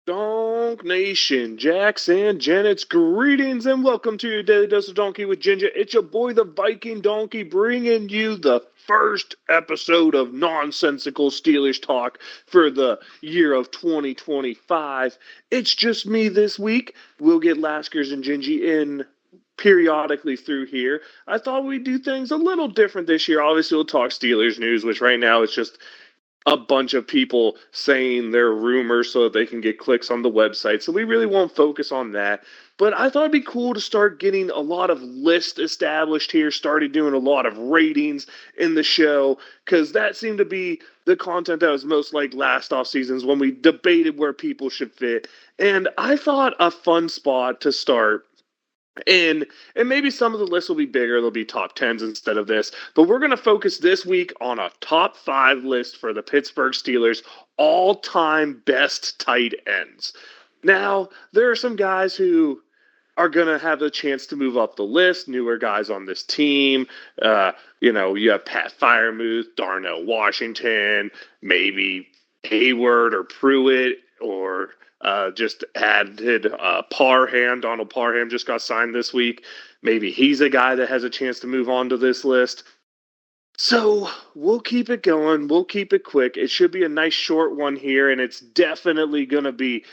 Donk Nation, Jax and Janet's greetings and welcome to your Daily Dose of Donkey with Ginger. It's your boy, the Viking Donkey, bringing you the first episode of Nonsensical Steelers Talk for the year of 2025. It's just me this week. We'll get Laskers and Gingy in periodically through here. I thought we'd do things a little different this year. Obviously, we'll talk Steelers news, which right now is just a bunch of people saying their rumors so that they can get clicks on the website. So we really won't focus on that. But I thought it'd be cool to start getting a lot of lists established here, started doing a lot of ratings in the show, because that seemed to be the content that was most like last off seasons when we debated where people should fit. And I thought a fun spot to start and maybe some of the lists will be bigger. They'll be top tens instead of this. But we're going to focus this week on a top five list for the Pittsburgh Steelers all-time best tight ends. Now, there are some guys who are going to have the chance to move up the list, newer guys on this team. You have Pat Freiermuth, Darnell Washington, maybe Hayward or Pruitt, or just added Parham. Donald Parham just got signed this week. Maybe he's a guy that has a chance to move on to this list. So we'll keep it going. We'll keep it quick. It should be a nice short one here, and it's definitely going to be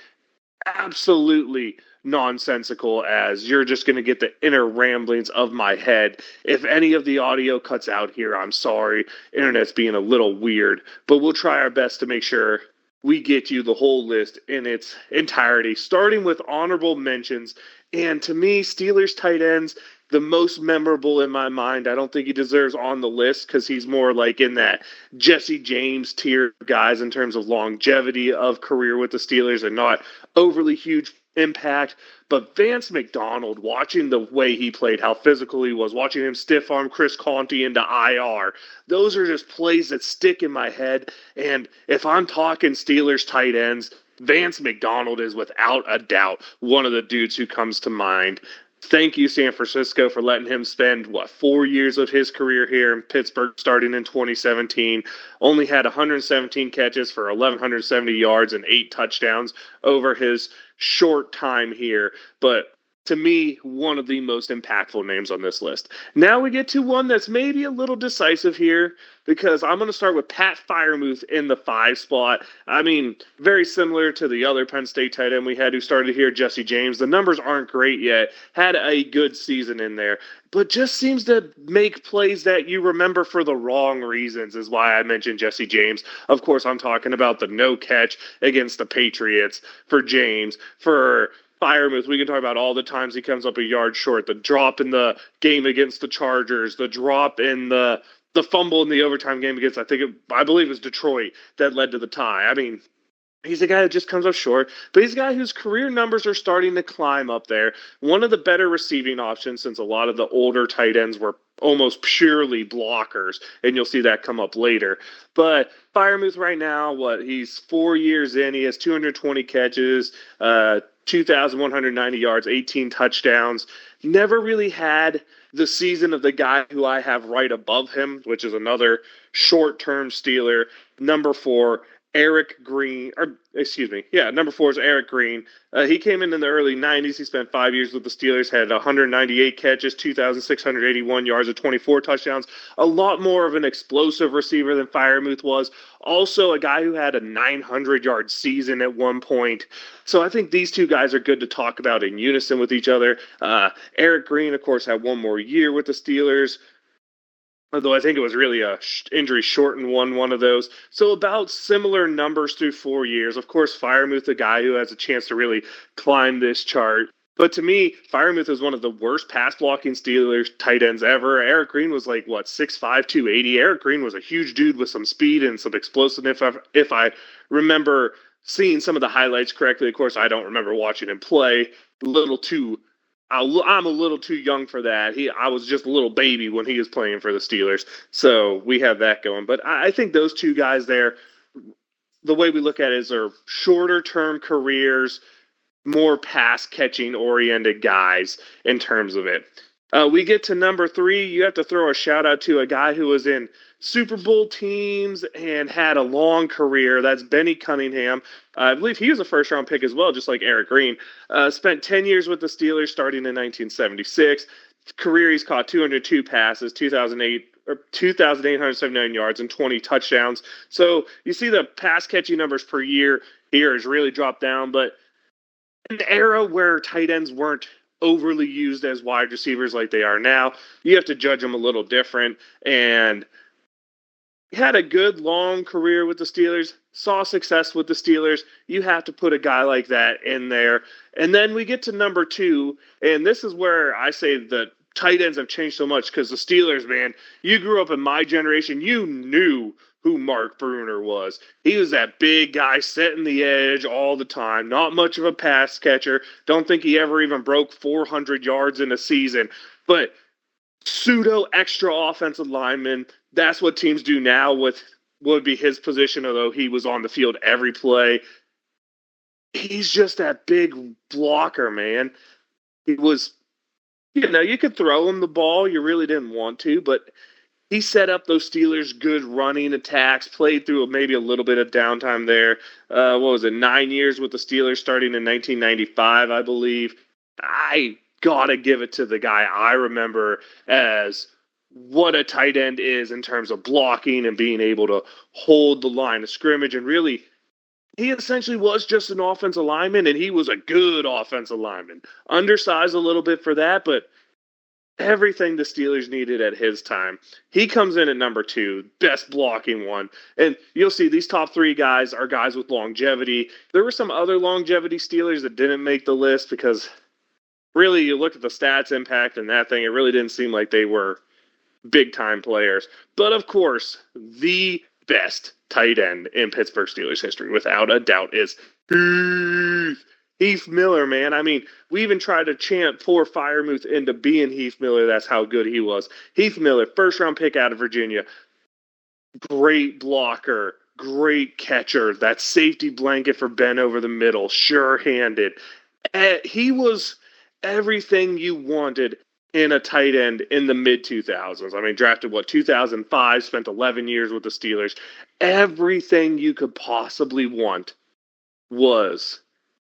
absolutely nonsensical, as you're just going to get the inner ramblings of my head. If any of the audio cuts out here, I'm sorry. Internet's being a little weird, but we'll try our best to make sure we get you the whole list in its entirety, starting with honorable mentions. And to me, Steelers tight ends, the most memorable in my mind. I don't think he deserves on the list because he's more like in that Jesse James tier of guys in terms of longevity of career with the Steelers and not overly huge impact. But Vance McDonald, watching the way he played, how physical he was, watching him stiff arm Chris Conti into IR, those are just plays that stick in my head. And if I'm talking Steelers tight ends, Vance McDonald is without a doubt one of the dudes who comes to mind. Thank you, San Francisco, for letting him spend, 4 years of his career here in Pittsburgh starting in 2017. Only had 117 catches for 1,170 yards and 8 touchdowns over his short time here. But to me, one of the most impactful names on this list. Now we get to one that's maybe a little decisive here, because I'm going to start with Pat Freiermuth in the 5 spot. I mean, very similar to the other Penn State tight end we had who started here, Jesse James. The numbers aren't great yet. Had a good season in there, but just seems to make plays that you remember for the wrong reasons, is why I mentioned Jesse James. Of course, I'm talking about the no catch against the Patriots for James. For Freiermuth, we can talk about all the times he comes up a yard short, the drop in the game against the Chargers, the drop in the fumble in the overtime game against, I believe it was Detroit, that led to the tie. I mean, he's a guy that just comes up short, but he's a guy whose career numbers are starting to climb up there. One of the better receiving options, since a lot of the older tight ends were almost purely blockers, and you'll see that come up later. But Freiermuth right now, he's 4 years in, he has 220 catches, 2,190 yards, 18 touchdowns. Never really had the season of the guy who I have right above him, which is another short-term Steeler, number 4, Eric Green, or excuse me, yeah, number 4 is Eric Green. He came in the early 90s. He spent 5 years with the Steelers, had 198 catches, 2,681 yards, and 24 touchdowns. A lot more of an explosive receiver than Freiermuth was. Also, a guy who had a 900-yard season at one point. So I think these two guys are good to talk about in unison with each other. Eric Green, of course, had one more year with the Steelers, although I think it was really a injury shortened one of those. So about similar numbers through 4 years. Of course, Freiermuth, a guy who has a chance to really climb this chart. But to me, Freiermuth is one of the worst pass blocking Steelers tight ends ever. Eric Green was like, 6'5", 280. Eric Green was a huge dude with some speed and some explosiveness. If I remember seeing some of the highlights correctly, of course, I don't remember watching him play. A little too I'm a little too young for that. I was just a little baby when he was playing for the Steelers, so we have that going. But I think those two guys there, the way we look at it is they're shorter term careers, more pass catching oriented guys in terms of it. We get to number 3. You have to throw a shout out to a guy who was in Super Bowl teams and had a long career. That's Benny Cunningham. I believe he was a first round pick as well, just like Eric Green. Spent 10 years with the Steelers starting in 1976. Career, he's caught 202 passes, 2,879 yards, and 20 touchdowns. So you see the pass catching numbers per year here has really dropped down, but an era where tight ends weren't overly used as wide receivers like they are now, you have to judge them a little different. And he had a good long career with the Steelers, saw success with the Steelers. You have to put a guy like that in there. And then we get to number 2, and this is where I say that tight ends have changed so much because the Steelers, man, you grew up in my generation, you knew who Mark Bruner was. He was that big guy setting the edge all the time, not much of a pass catcher. Don't think he ever even broke 400 yards in a season, but pseudo extra offensive lineman. That's what teams do now with what would be his position, although he was on the field every play. He's just that big blocker, man. He was, you could throw him the ball. You really didn't want to, but he set up those Steelers good running attacks, played through maybe a little bit of downtime there. What was it, 9 years with the Steelers starting in 1995, I believe. I got to give it to the guy I remember as what a tight end is in terms of blocking and being able to hold the line of scrimmage. And really, he essentially was just an offensive lineman, and he was a good offensive lineman. Undersized a little bit for that, but everything the Steelers needed at his time. He comes in at number 2, best blocking one. And you'll see these top 3 guys are guys with longevity. There were some other longevity Steelers that didn't make the list because really you look at the stats impact and that thing, it really didn't seem like they were big time players. But of course, the best tight end in Pittsburgh Steelers history, without a doubt, is Heath Miller, man. I mean, we even tried to chant poor Firemouth into being Heath Miller. That's how good he was. Heath Miller, first round pick out of Virginia. Great blocker, great catcher. That safety blanket for Ben over the middle, sure-handed. He was everything you wanted in a tight end in the mid-2000s. I mean, drafted, 2005, spent 11 years with the Steelers. Everything you could possibly want was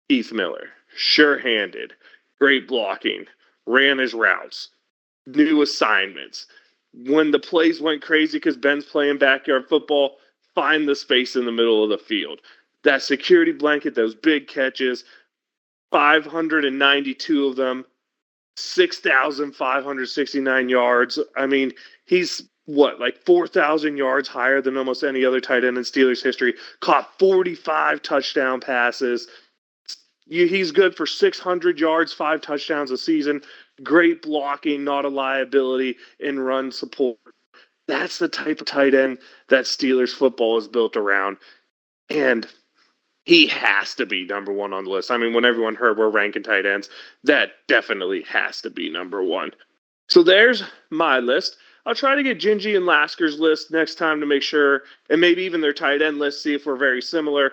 Heath Miller. Sure-handed, great blocking, ran his routes, new assignments. When the plays went crazy because Ben's playing backyard football, find the space in the middle of the field. That security blanket, those big catches, 592 of them, 6,569 yards. I mean, he's 4,000 yards higher than almost any other tight end in Steelers history. Caught 45 touchdown passes. He's good for 600 yards, 5 touchdowns a season. Great blocking, not a liability in run support. That's the type of tight end that Steelers football is built around. And he has to be number 1 on the list. I mean, when everyone heard we're ranking tight ends, that definitely has to be number 1. So there's my list. I'll try to get Gingy and Lasker's list next time to make sure, and maybe even their tight end list, see if we're very similar.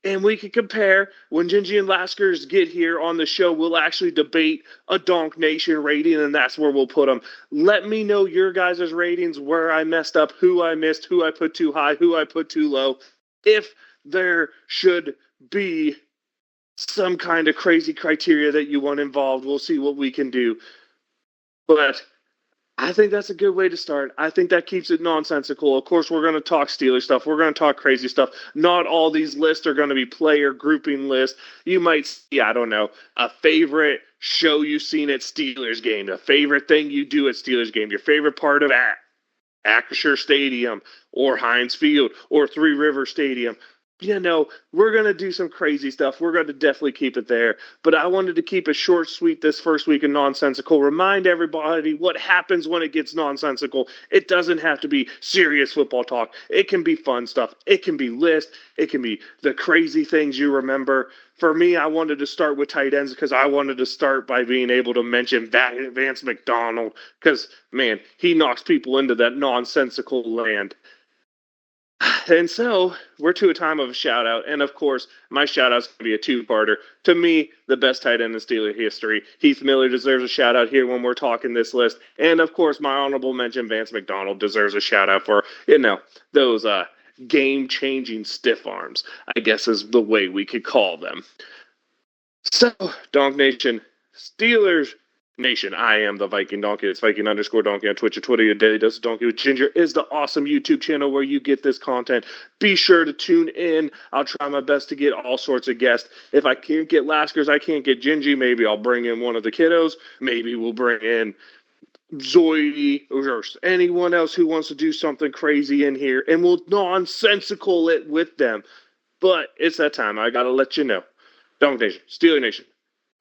And we can compare. When Gingy and Laskers get here on the show, we'll actually debate a Donk Nation rating, and that's where we'll put them. Let me know your guys' ratings, where I messed up, who I missed, who I put too high, who I put too low. If there should be some kind of crazy criteria that you want involved, we'll see what we can do. But I think that's a good way to start. I think that keeps it nonsensical. Of course, we're going to talk Steelers stuff. We're going to talk crazy stuff. Not all these lists are going to be player grouping lists. You might see, I don't know, a favorite show you've seen at Steelers game, a favorite thing you do at Steelers game, your favorite part of Acrisure Stadium or Heinz Field or Three River Stadium. We're going to do some crazy stuff. We're going to definitely keep it there. But I wanted to keep it short, sweet this first week of Nonsensical. Remind everybody what happens when it gets nonsensical. It doesn't have to be serious football talk. It can be fun stuff. It can be lists. It can be the crazy things you remember. For me, I wanted to start with tight ends because I wanted to start by being able to mention Vance McDonald because, man, he knocks people into that nonsensical land. And so we're to a time of a shout out. And of course, my shout out's going to be a two-parter. To me, the best tight end in Steeler history. Heath Miller deserves a shout out here when we're talking this list. And of course, my honorable mention, Vance McDonald, deserves a shout out for, those game changing stiff arms, I guess is the way we could call them. So, Donk Nation, Steelers Nation, I am the Viking Donkey. It's Viking _ Donkey on Twitch or Twitter. Your Daily Dose of Donkey with Ginger is the awesome YouTube channel where you get this content. Be sure to tune in. I'll try my best to get all sorts of guests. If I can't get Laskers, I can't get Gingy, maybe I'll bring in one of the kiddos. Maybe we'll bring in Zoidie or anyone else who wants to do something crazy in here, and we'll nonsensical it with them. But it's that time. I gotta let you know. Donk Nation, Steeler Nation,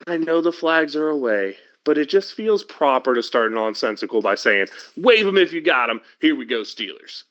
I know the flags are away, but it just feels proper to start nonsensical by saying, wave them if you got them. Here we go, Steelers.